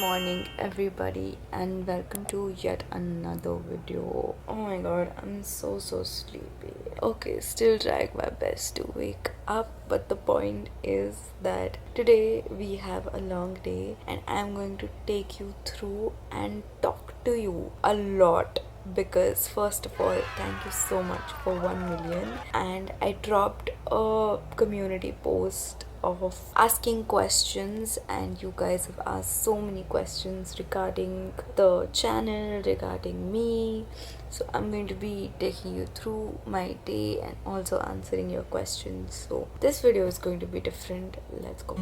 morning everybody and welcome to yet another video. Oh my god, I'm so sleepy. Okay, still trying my best to wake up, but the point is that today we have a long day and I'm going to take you through and talk to you a lot because first of all, thank you so much for 1 million. And I dropped a community post of asking questions, and you guys have asked so many questions regarding the channel, regarding me. So I'm going to be taking you through my day and also answering your questions. So this video is going to be different. Let's go.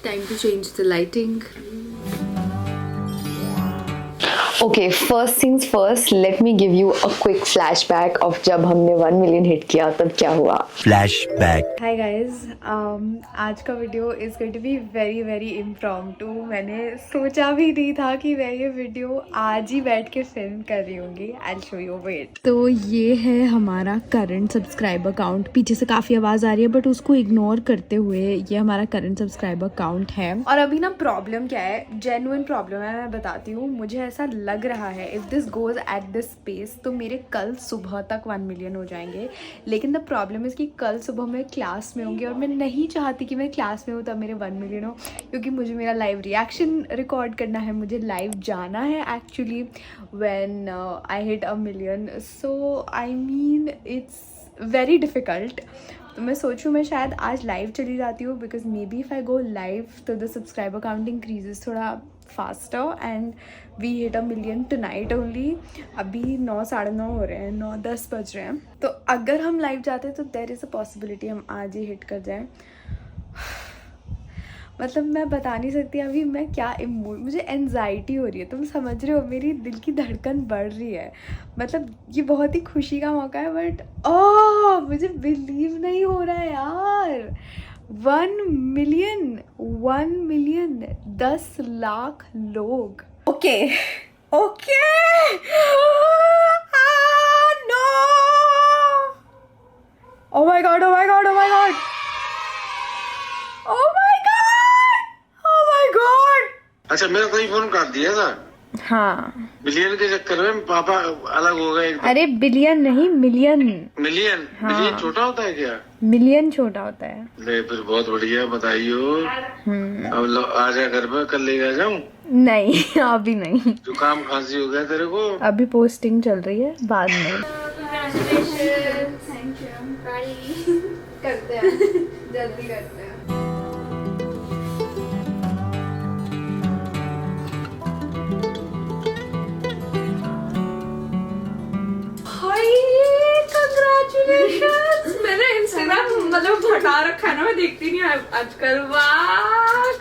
Time to change the lighting. Okay, first things first, let me give you a quick flashback of जब हमने 1 million hit किया तब क्या हुआ. Flashback. हाय guys, आज का video is going to be very very impromptu. मैंने सोचा भी नहीं था कि मैं ये वीडियो आज ही बैठ के फिल्म कर रही होंगी. I will show you. Wait. तो ये है हमारा करंट सब्सक्राइबर काउंट. पीछे से काफ़ी आवाज़ आ रही है बट उसको इग्नोर करते हुए ये हमारा करंट सब्सक्राइबर काउंट है. और अभी ना प्रॉब्लम क्या है, जेन्युइन प्रॉब्लम है, मैं बताती हूँ. मुझे ऐसा लग रहा है if this goes at this pace तो मेरे कल सुबह तक 1 मिलियन हो जाएंगे. लेकिन द प्रॉब्लम इज़ कि कल सुबह मैं क्लास में होंगी और मैं नहीं चाहती कि मैं क्लास में हूँ तब मेरे 1 मिलियन हो, क्योंकि मुझे मेरा लाइव रिएक्शन रिकॉर्ड करना है, मुझे लाइव जाना है actually when I hit 1 million. So I mean it's very difficult. तो मैं सोचूं मैं शायद आज लाइव चली जाती हूँ because may be if I go live तो द सब्सक्राइबर काउंट इंक्रीजेस थोड़ा faster and we hit 1 million tonight only. अभी 9 साढ़े 9 हो रहे हैं, 9-10 बज रहे हैं. तो अगर हम लाइव जाते हैं तो देयर इज़ अ पॉसिबिलिटी हम आज ही हिट कर जाएं. मतलब मैं बता नहीं सकती अभी मैं क्या मुझे एनजाइटी हो रही है. तुम समझ रहे हो, मेरी दिल की धड़कन बढ़ रही है. मतलब ये बहुत ही खुशी का मौका है बट मुझे बिलीव नहीं हो रहा है यार. 1 मिलियन 10 लाख लोग. Okay no. Oh my God. अच्छा, मेरा कोई फोन काट दिया था. हाँ, बिलियन के चक्कर में पापा अलग हो गए. अरे बिलियन नहीं, मिलियन. हाँ. मिलियन छोटा होता है क्या? मिलियन छोटा होता है. ले फिर बहुत बढ़िया, बताइयो. अब आ जा घर में, कल ले जाऊं? नहीं अभी नहीं. जुकाम खांसी हो गया तेरे को? अभी पोस्टिंग चल रही है, बाद में. करते हैं, जल्दी करते हैं. मैंने इंस्टाग्राम मतलब हटा रखा है ना, मैं देखती नहीं आजकल. वाह,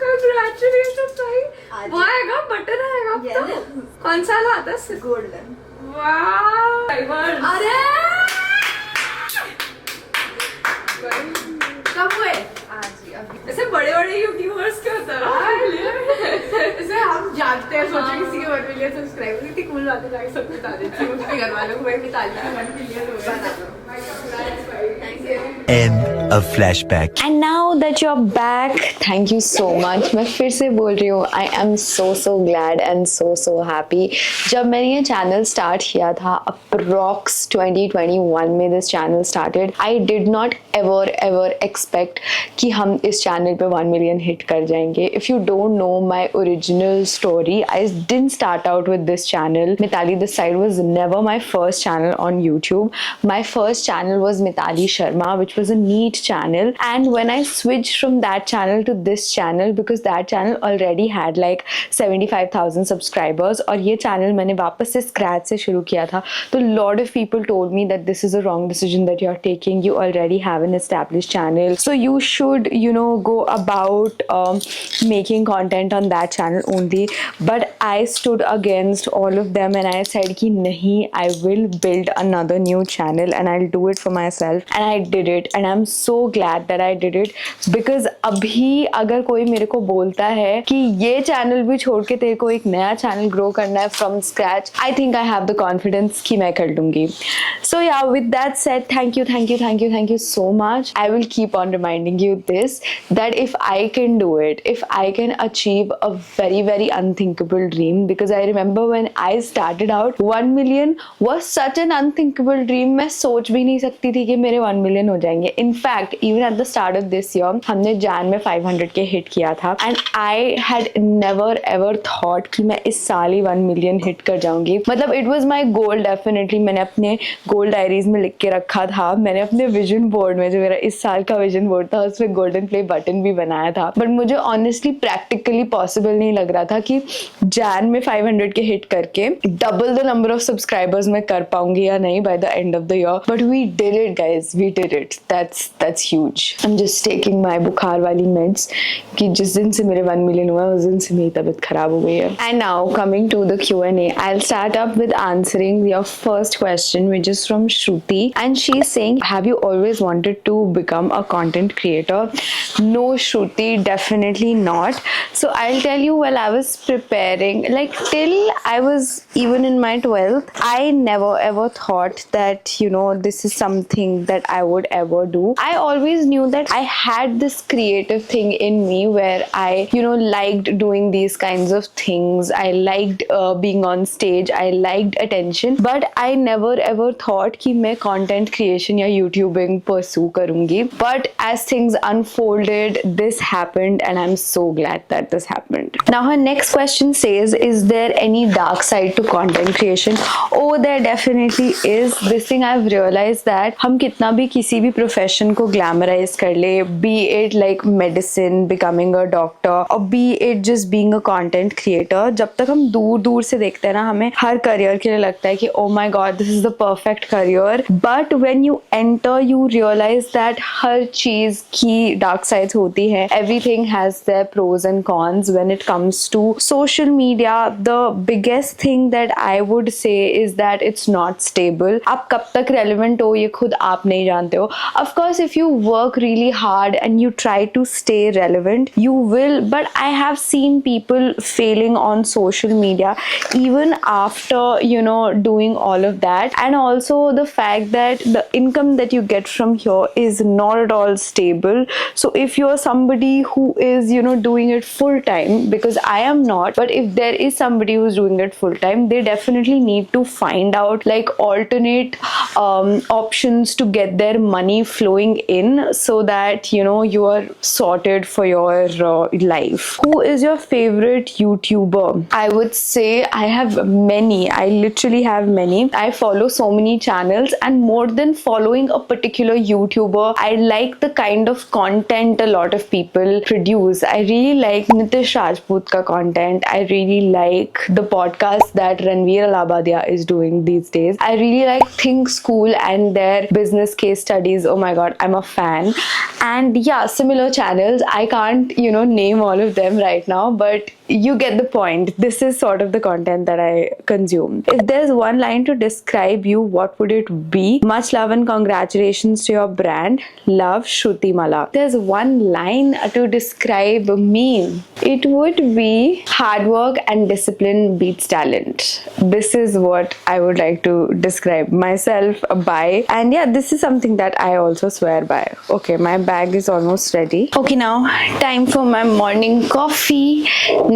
कांग्रेचुलेशन भाई. वो आएगा, बटन आएगा अब तो. कौन सा आता है? गोल्डन. वाह, अरे कब हुए? आज ही, अभी. ऐसे बड़े यूट्यूबर्स के होता है. ऐसे हम जानते हैं, सोचो किसी के 1 मिलियन सब्सक्राइबर. इतनी कूल बातें जाके सब बता देती हूँ उसके घर वालों को. भाई मिताली का 1 मिलियन हो गया. End of flashback. And now that you're back, thank you so much. मैं फिर से बोल रही हूँ, I am so glad and so happy. जब मैंने ये चैनल स्टार्ट किया था अप्रॉक्स 2021 में this channel started, I did not ever expect कि हम इस चैनल पे 1 मिलियन हिट कर जाएंगे. If you don't know my original story, I didn't start out with this channel. Mitali This Side was never my first channel on YouTube. My first channel was Mitali Sharma, which was a neat channel. And when I switched from that channel to this channel, because that channel already had like 75,000 subscribers, और ये channel मैंने वापस से scratch से शुरू किया था, तो lot of people told me that this is a wrong decision that you're taking. You already have an established channel, so you should, go about making content on that channel only. But I stood against all of them and I said कि नहीं, I will build another new channel and I'll do it for myself. And I did it and I'm so glad that I did it because अभी अगर कोई मेरे को बोलता है कि ये चैनल भी छोड़ के तेरे को एक नया चैनल ग्रो करना है from scratch, I think I have the confidence कि मैं कर लूँगी. So yeah, with that said, thank you so much. I will keep on reminding you this, that if I can do it, if I can achieve a very very unthinkable dream, because I remember when I started out 1 million was such an unthinkable dream. मैं सोच भी नहीं सकती थी कि मेरे 1 million हो जाएंगे. In fact, even at the start of this year, हमने Jan में 500 के hit किया था, and I had never ever thought कि मैं इस साल ही 1 million hit कर जाऊंगी. मतलब it was my goal definitely. मैंने अपने goal diaries में लिख के रखा था. मैंने अपने vision board में, जो मेरा इस साल का vision board था, उसमें golden play button भी बनाया था. But मुझे honestly practically possible नहीं लग रहा था कि Jan में 500 के hit करके double the number of subscribers मैं कर पाऊंगी या नहीं by the end of the year. But we did it, guys. We did it. That's huge. I'm just taking my बुखार वाली meds कि जिस दिन से मेरे 1 million हुआ उस दिन से मेरी तबीयत खराब हो गई है. And now coming to the Q&A, I'll start up with answering your first question, which is from Shruti, and she's saying, have you always wanted to become a content creator? No, Shruti, definitely not. So I'll tell you, while I was preparing, like till I was even in my 12th, I never ever thought that, you know, this is something that I would ever do. I always knew that I had this creative thing in me where I, you know, liked doing these kinds of things. I liked being on stage. I liked attention, but I never ever thought कि मैं content creation या YouTubing pursue करूँगी. But as things unfolded, this happened, and I'm so glad that this happened. Now her next question says, is there any dark side to content creation? Oh, there definitely is. This thing I've realized that हम कितना भी किसी भी profession को glamorize कर ले, be it like medicine, becoming a doctor, or be it just being a content creator, जब तक हम दूर दूर से देखते हैं ना, हमें हर career के लिए लगता है कि oh my god, this is the perfect career. But when you enter, you realize that हर चीज की dark sides होती है. Everything has their pros and cons. When it comes to social media, the biggest thing that I would say is that it's not stable. आप कब तक relevant हो ये खुद आप नहीं जानते हो. Of course, if you work really hard and you try to stay relevant, you will. But I have seen people failing on social media even after, you know, doing all of that. And also the fact that the income that you get from here is not at all stable. So if you're somebody who is, you know, doing it full time, because I am not, but if there is somebody who's doing it full time, they definitely need to find out like alternate options to get their money flowing in, so that, you know, you are sorted for your life. Who is your favorite YouTuber? I would say I have many. I literally have many. I follow so many channels, and more than following a particular YouTuber, I like the kind of content a lot of people produce. I really like Nitish Rajput ka content. I really like the podcast that Ranveer Alabadia is doing these days. I really like Think School and their business case studies. Oh my god, I'm a fan. And yeah, similar channels. I can't, you know, name all of them right now, but you get the point. This is sort of the content that I consume. If there's one line to describe you, what would it be? Much love and congratulations to your brand. Love, Shruti Mala. There's one line to describe me. It would be hard work and discipline beats talent. This is what I would like to describe myself by. And yeah, this is something that I also swear by. Okay, my bag is almost ready. Okay, now time for my morning coffee.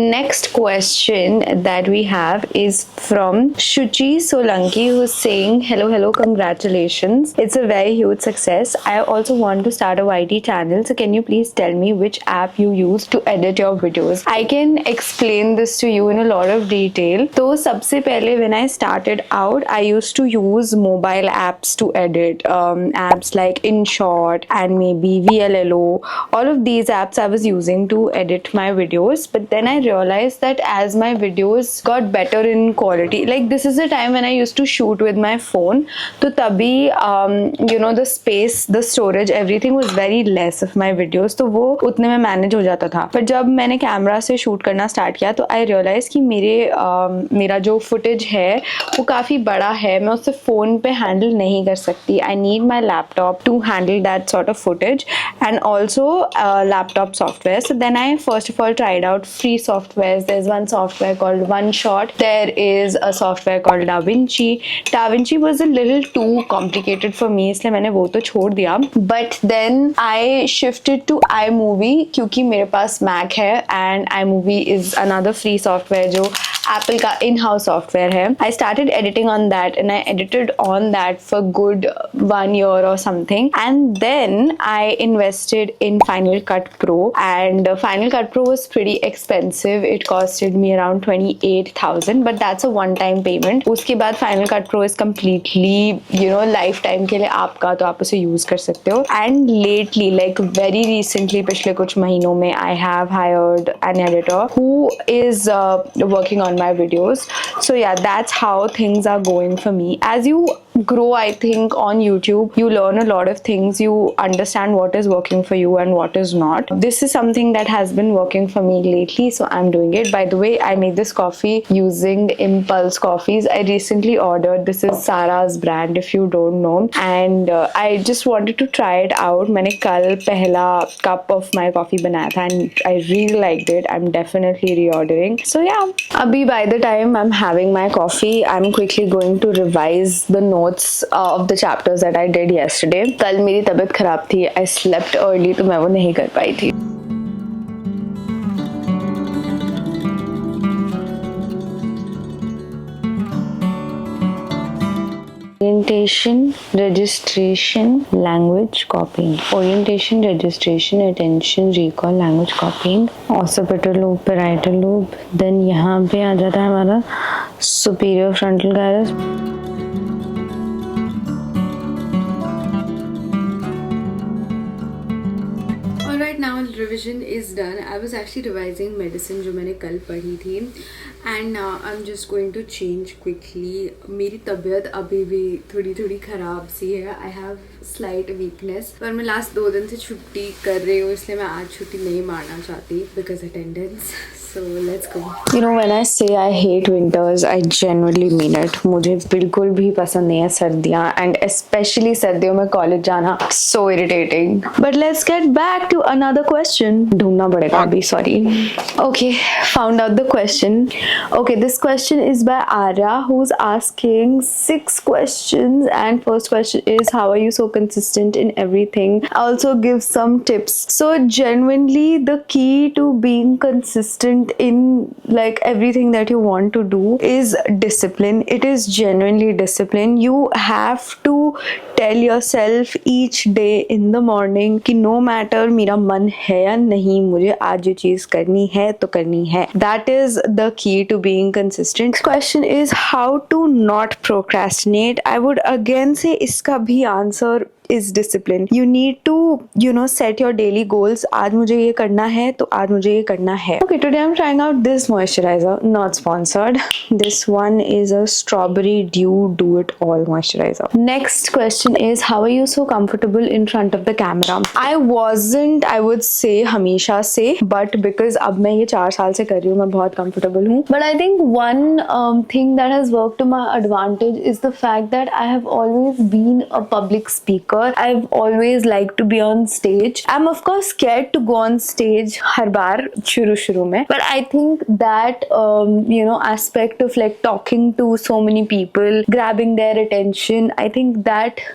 Next question that we have is from Shuchi Solanki, who's saying, hello, congratulations. It's a very huge success. I also want to start a YT channel. So can you please tell me which app you use to edit your videos? I can explain this to you in a lot of detail. So सबसे पहले when I started out, I used to use mobile apps to edit. Apps like InShot and maybe VLLO. All of these apps I was using to edit my videos. But then I realized that as my videos got better in quality, like this is the time when I used to shoot with my phone, तो तभी you know, the space, the storage, everything was very less of my videos, तो वो उतने में manage हो जाता था. पर जब मैंने कैमरा से शूट करना स्टार्ट किया तो I realized कि मेरा जो footage है वो काफ़ी बड़ा है, मैं उसे फ़ोन पे हैंडल नहीं कर सकती. I need my laptop to handle that sort of footage, and also laptop software. So then I first of all tried out free softwares. There's one software called OneShot. There is a software called DaVinci. DaVinci was a little too complicated for me, इसलिए मैंने वो तो छोड़ दिया. But then I shifted to iMovie क्योंकि मेरे पास Mac है, and iMovie is another free software जो Apple का in-house software है. I started editing on that, and I edited on that for good 1 year or something, and then I invested in Final Cut Pro, and Final Cut Pro was pretty expensive. It costed me around 28,000, but that's a one-time payment. उसके बाद Final Cut Pro is completely, lifetime के लिए आपका, तो आप उसे use कर सकते हो. And lately, like very recently, पिछले कुछ महीनों में, I have hired an editor who is working on my videos. So yeah, that's how things are going for me. As you grow, I think, on YouTube, you learn a lot of things. You understand what is working for you and what is not. This is something that has been working for me lately, so I'm doing it. By the way, I made this coffee using Impulse Coffees. I recently ordered, this is Sarah's brand if you don't know, and I just wanted to try it out. मैंने कल पहला cup of my coffee बनाया था, and I really liked it. I'm definitely reordering. So yeah, अभी by the time I'm having my coffee, I'm quickly going to revise the notes of the chapters that I did yesterday. कल मेरी तबीयत खराब थी, I slept early, तो मैं वो नहीं कर पाई थी. Orientation, registration, language copying. Orientation, registration, attention, recall, language copying, occipital lobe, parietal lobe. Then यहाँ पे आ जाता है हमारा superior frontal gyrus. Alright, now revision is done. I was actually revising medicine जो मैंने कल पढ़ी थी, and now I'm just going to change quickly. मेरी तबीयत अभी भी थोड़ी ख़राब सी है. I have slight weakness, पर मैं लास्ट 2 दिन से छुट्टी कर रही हूँ, इसलिए मैं आज छुट्टी नहीं मारना चाहती because attendance. So let's go. When I say I hate winters, I genuinely mean it. मुझे बिल्कुल भी पसंद नहीं है सर्दियाँ, and especially सर्दियों में कॉलेज जाना, so irritating. But let's get back to another question. ढूंढना पड़ेगा अभी, sorry. Okay, found out the question. Okay, this question is by Arya, who's asking 6 questions, and first question is, how are you so consistent in everything? Also give some tips. So genuinely the key to being consistent in like everything that you want to do is discipline. It is genuinely discipline. You have to tell yourself each day in the morning कि no matter मेरा मन है या नहीं, मुझे आज ये चीज करनी है तो करनी है. That is the key to being consistent. Next question is how to not procrastinate. I would again say इसका भी answer is discipline. You need to set your daily goals. आज मुझे ये करना है तो आज मुझे ये करना है. Okay, today I'm trying out this moisturizer, not sponsored. This one is a strawberry dew do it all moisturizer. Next question is, how are you so comfortable in front of the camera? I wasn't, I would say हमेशा से, but because अब मैं ये 4 साल से कर रही हूँ, मैं बहुत comfortable हूँ. But I think one thing that has worked to my advantage is the fact that I have always been a public speaker. I've always liked to be on stage. I'm of course scared to go on stage हर बार शुरू में, but I think that aspect of like talking to so many people, grabbing their attention, I think that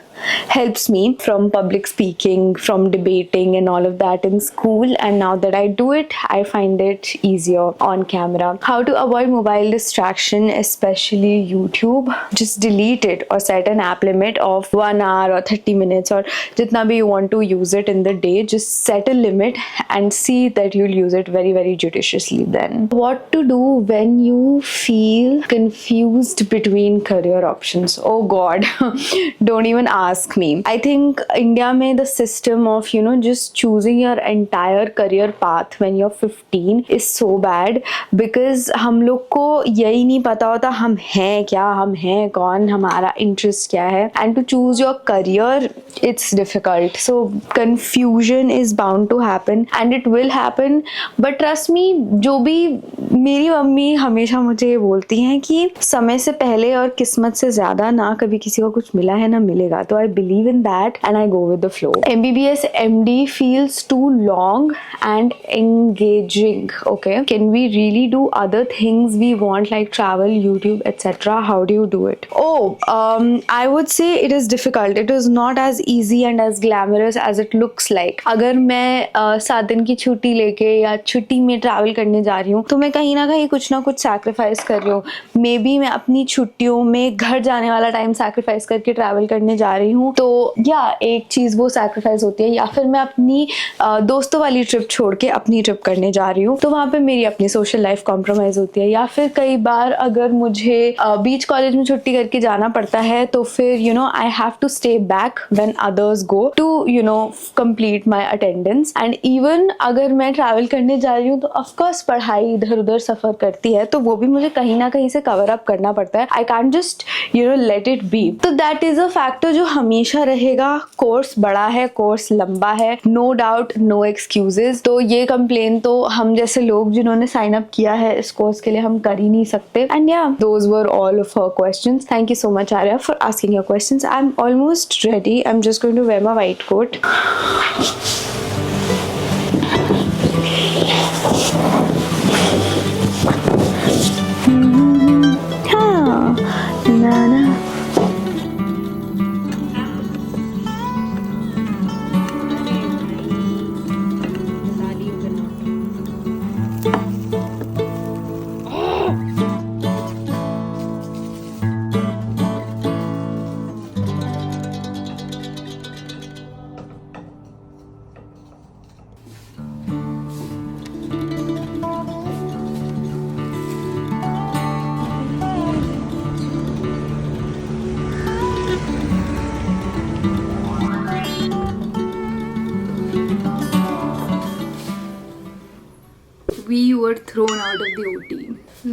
helps me from public speaking, from debating and all of that in school, and now that I do it, I find it easier on camera. How to avoid mobile distraction, especially YouTube? Just delete it or set an app limit of 1 hour or 30 minutes or jitna bhi you want to use it in the day. Just set a limit and see that you'll use it very, very judiciously then. What to do when you feel confused between career options? Oh God, don't even ask me. I think India में the system of just choosing your entire career path when you're 15 is so bad, because हम लोग को यही नहीं पता होता हम हैं क्या, हम हैं कौन, हमारा interest क्या है, and to choose your career it's difficult. So confusion is bound to happen and it will happen. But trust me, जो भी मेरी मम्मी हमेशा मुझे ये बोलती हैं कि समय से पहले और किस्मत से ज़्यादा ना कभी किसी को कुछ मिला है ना मिलेगा. तो So I believe in that and I go with the flow. MBBS MD feels too long and engaging. Okay, can we really do other things we want like travel, YouTube, etc.? How do you do it? I would say it is difficult. It is not as easy and as glamorous as it looks like. अगर मैं 7 दिन की छुट्टी लेके या छुट्टी में travel करने जा रही हूँ तो मैं कहीं ना कहीं कुछ ना कुछ सैक्रिफाइस कर रही हूँ. मे बी मैं अपनी छुट्टियों में घर जाने वाला टाइम सैक्रिफाइस करके ट्रैवल करने जा रही हूँ, तो या एक चीज़ वो सैक्रिफाइस होती है. या फिर मैं अपनी दोस्तों वाली ट्रिप छोड़ के अपनी ट्रिप करने जा रही हूँ तो वहाँ पे मेरी अपनी सोशल लाइफ कॉम्प्रोमाइज़ होती है. या फिर कई बार अगर मुझे बीच कॉलेज में छुट्टी करके जाना पड़ता है तो फिर I have to stay back when others go to complete my attendance. And even अगर मैं ट्रैवल करने जा रही हूँ तो ऑफकोर्स पढ़ाई इधर उधर सफ़र करती है तो वो भी मुझे कहीं ना कहीं से कवर अप करना पड़ता है. I can't just let it be. तो दैट इज़ अ फैक्टर जो हमेशा रहेगा. कोर्स बड़ा है, कोर्स लंबा है, नो डाउट, नो एक्सक्यूजेज. तो ये कंप्लेन तो हम जैसे लोग जिन्होंने साइन अप किया है इस कोर्स के लिए हम कर ही नहीं सकते. एंड या those were all of her questions. Thank you so much Arya for asking your questions. I am almost ready. I am just going to wear my white coat. हाँ ना ना We were thrown out of the OT.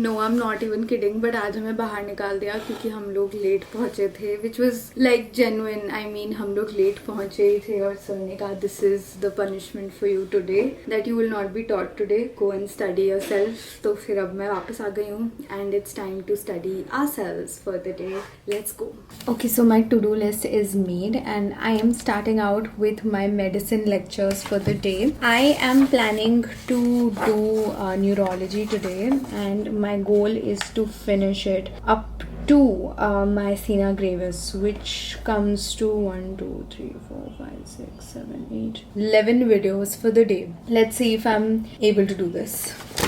No, I'm not even kidding. But आज हमें बाहर निकाल दिया क्योंकि हम लोग लेट पहुँचे थे, which was like genuine. I mean, हम लोग लेट पहुँचे थे और सर ने कहा this is the punishment for you today, that you will not be taught today. Go and study yourself. तो फिर अब मैं वापस आ गई हूँ and it's time to study ourselves for the day. Let's go. Okay, so my to-do list is made and I am starting out with my medicine lectures for the day. I am planning to do neurology today and my goal is to finish it up to myasthenia gravis, which comes to 1, 2, 3, 4, 5, 6, 7, 8, 11 videos for the day. Let's see if I'm able to do this.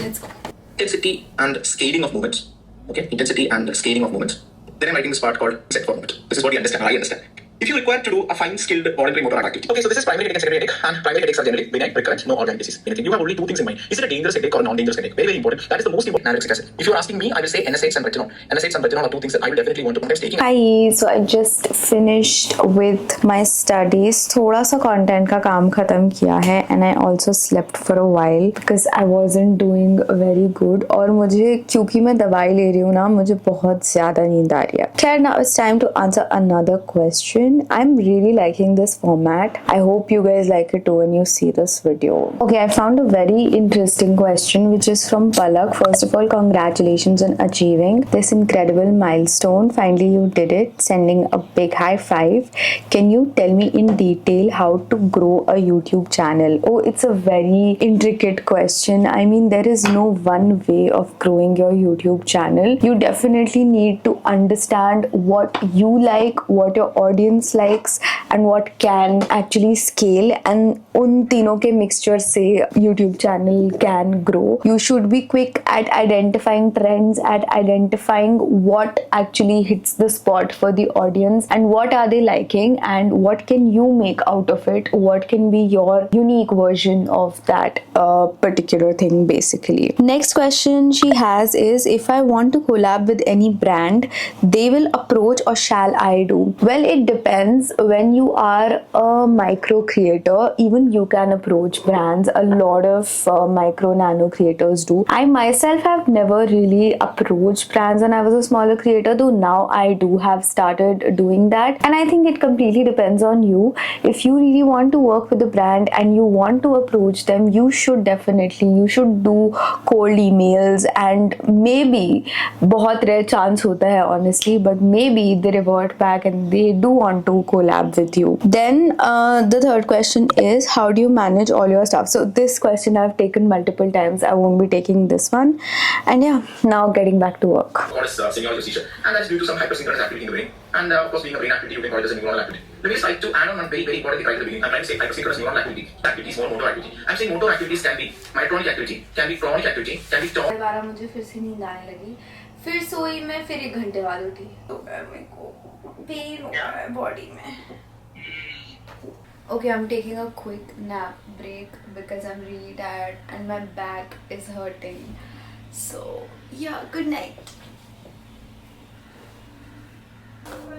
Let's go. Intensity and scaling of movements. Okay, intensity and scaling of movements. Then I'm writing this part called set for movement. This is what you understand. I understand. If you require to do a fine skilled voluntary motor activity. Okay, so this is primary headache and secondary headache, and primary headaches are generally benign, recurrent, no organic disease. Anything. You have only two things in mind. Is it a dangerous headache or a non-dangerous headache? Very, very important. That is the most important anorexic acid. If you're asking me, I will say NSAIDs and retinol. NSAIDs and retinol are two things that I will definitely want to sometimes taking. Hi, so I just finished with my studies. थोड़ा सा content का काम खत्म किया है and I also slept for a while because I wasn't doing very good. और मुझे क्योंकि मैं दवाई ले रही हूँ ना, मुझे बहुत ज़्यादा नींद आ रही है. खैर, now it's time to answer another question. I'm really liking this format. I hope you guys like it too when you see this video. Okay, I found a very interesting question which is from Palak. First of all, congratulations on achieving this incredible milestone. Finally, you did it. Sending a big high five. Can you tell me in detail how to grow a YouTube channel? Oh, it's a very intricate question. I mean, there is no one way of growing your YouTube channel. You definitely need to understand what you like, what your audience likes, and what can actually scale, and उन तीनों के mixture से YouTube channel can grow. You should be quick at identifying trends, at identifying what actually hits the spot for the audience and what are they liking and what can you make out of it, what can be your unique version of that particular thing basically. Next question she has is, if I want to collab with any brand, they will approach or shall I do? Well, it depends. When you are a micro creator, even you can approach brands. A lot of micro nano creators do. I myself have never really approached brands when I was a smaller creator, though now I do have started doing that, and I think it completely depends on you. If you really want to work with a brand and you want to approach them, you should do cold emails, and maybe बहुत rare chance होता है honestly, but maybe they revert back and they do want want to collab with you. Then the third question is, how do you manage all your stuff? So this question I've taken multiple times. I won't be taking this one. And yeah, now getting back to work. Called as semiologist teacher, and that's due to some hypersynchronous activity in the brain. And of course, being a brain activity, you can call it as a neuronal activity. Let me just like to add on one very, very important thing right at the beginning. I'm trying to say hypersynchronous neuronal activity. Activity is more motor activity. I'm saying motor activities can be myotronic activity, can be chronic activity, can be 12 मुझे फिर से नींद आने लगी, फिर सोई मैं, फिर 1 घंटे बाद उठी तो मेरे को पेन हो रहा है बॉडी में. Okay, I'm taking a quick nap break because I'm really tired and my back is hurting. So yeah, good night.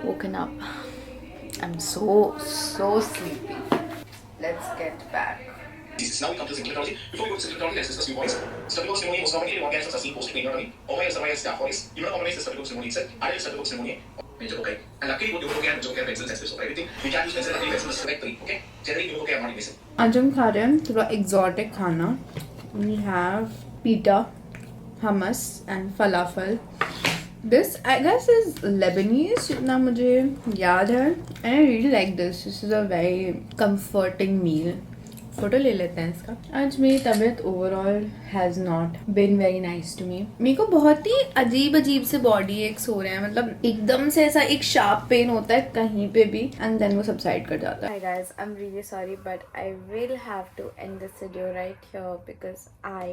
Woken up. I'm so sleepy. Let's get back. Now we come to symptomatology. Before we go to symptomatology, let's discuss few points. Streptococcus pneumoniae most commonly in organisms are seen post-pneumoniae. Ovirus, survirus, staph aureus. Immunocompromised Streptococcus pneumoniae itself. Ideal Streptococcus pneumoniae. Meningococci. And luckily, both pneumococci and meningococci are penicillin sensitive. So for everything, we can use penicillin. Luckily, penicillin is select 3. Okay. Generally, pneumococci are not invasive. आज हम खा रहे हैं थोड़ा exotic खाना. We have pita, hummus and falafel. This I guess is Lebanese जितना मुझे याद है. And I really like this. This is a very comforting meal. Photo ले लेते हैं इसका. आज मेरी तबीयत overall has not been very nice to me. मेरे को बहुत ही अजीब से बॉडी एक्स हो रहे हैं, मतलब एकदम से ऐसा एक शार्प पेन होता है कहीं पे भी एंड देन वो सबसाइड कर जाता है. Hi guys, I'm really sorry but I will have to end this video right here because I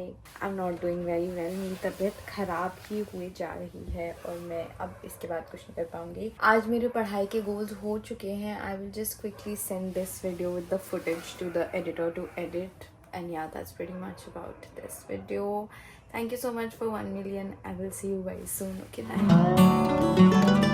am not doing very well. मेरी तबीयत ख़राब ही हुई जा रही है और मैं अब इसके बाद कुछ नहीं कर पाऊँगी. आज मेरे पढ़ाई के गोल्स हो चुके हैं. I will just quickly send this video with the footage to the editor to edit, and yeah, that's pretty much about this video. Thank you so much for 1 million. I will see you very soon. Okay, bye.